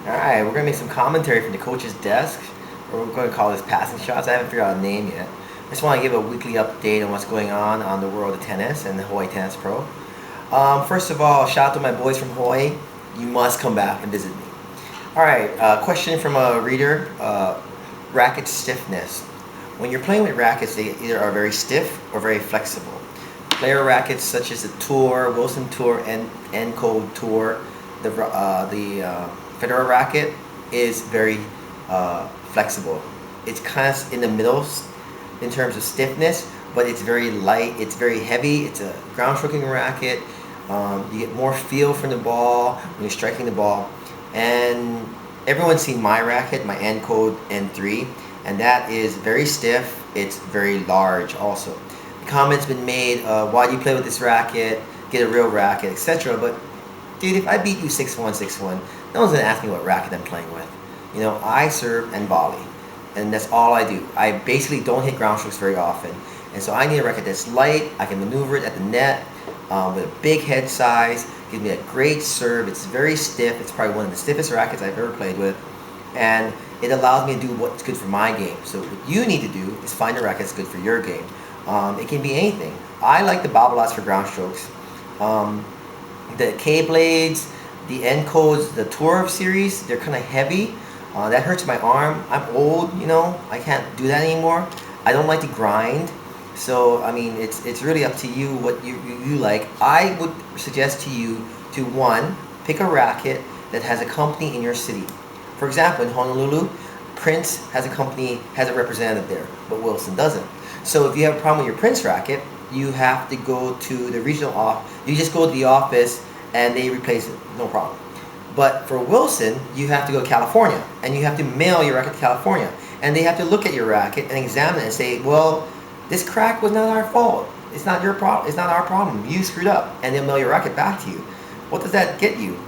Alright, we're going to make some commentary from the coach's desk. Or we're going to call this passing shots. I haven't figured out a name yet. I just want to give a weekly update on what's going on the world of tennis and the Hawaii Tennis Pro. First of all, shout out to my boys from Hawaii. You must come back and visit me. Alright, question from a reader. Racket stiffness. When you're playing with rackets, they either are very stiff or very flexible. Player rackets such as the Tour, Wilson Tour, and Encode Tour, the Federer racket is very flexible. It's kind of in the middle in terms of stiffness, but it's very light, it's very heavy, it's a ground stroking racket. You get more feel from the ball when you're striking the ball. And everyone's seen my racket, my Encode N3, and that is very stiff, it's very large also. The comment's been made, why do you play with this racket, get a real racket, etc. But dude, if I beat you 6-1, 6-1, no one's gonna ask me what racket I'm playing with. You know, I serve and volley, and that's all I do. I basically don't hit ground strokes very often, and so I need a racket that's light. I can maneuver it at the net with a big head size. Gives me a great serve. It's very stiff. It's probably one of the stiffest rackets I've ever played with, and it allows me to do what's good for my game. So what you need to do is find a racket that's good for your game. It can be anything. I like the Babolat for ground strokes. The K-Blades, the Encodes, the Tour series, they're kind of heavy. That hurts my arm. I'm old, you know, I can't do that anymore. I don't like to grind. So, I mean, it's really up to you what you like. I would suggest to you to, one, pick a racket that has a company in your city. For example, in Honolulu, Prince has a company, has a representative there, but Wilson doesn't. So if you have a problem with your Prince racket, you have to go to the regional office. You just go to the office and they replace it, no problem. But for Wilson, you have to go to California and you have to mail your racket to California. And they have to look at your racket and examine it and say, well, this crack was not our fault. It's not your problem. It's not our problem. You screwed up. And they'll mail your racket back to you. What does that get you?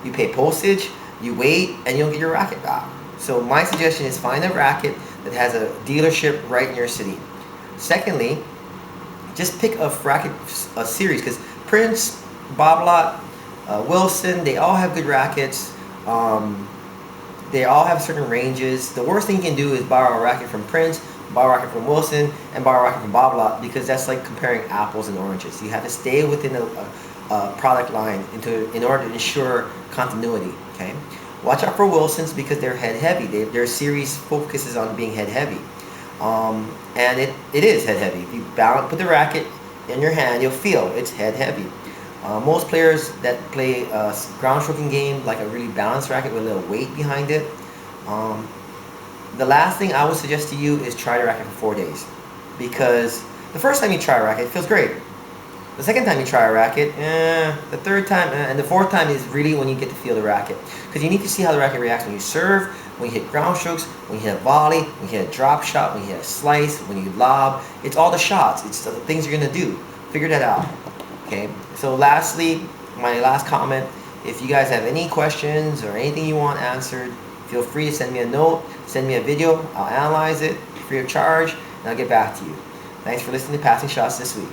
You pay postage, you wait, and you don't get your racket back. So my suggestion is find a racket that has a dealership right in your city. Secondly, just pick a racket series, because Prince, Babolat, Wilson, they all have good rackets. They all have certain ranges. The worst thing you can do is borrow a racket from Prince, borrow a racket from Wilson, and borrow a racket from Babolat, because that's like comparing apples and oranges. You have to stay within a product line in order to ensure continuity. Okay, watch out for Wilsons because they're head heavy. Their series focuses on being head heavy. And it is head heavy. If you put the racket in your hand, you'll feel it's head heavy. Most players that play a ground stroking game like a really balanced racket with a little weight behind it. The last thing I would suggest to you is try the racket for 4 days, because the first time you try a racket, it feels great. The second time you try a racket, the third time, and the fourth time is really when you get to feel the racket, because you need to see how the racket reacts when you serve, when you hit ground strokes, when you hit a volley, when you hit a drop shot, when you hit a slice, when you lob. It's all the shots. It's the things you're going to do. Figure that out. Okay. So lastly, my last comment, if you guys have any questions or anything you want answered, feel free to send me a note, send me a video. I'll analyze it free of charge, and I'll get back to you. Thanks for listening to Passing Shots this week.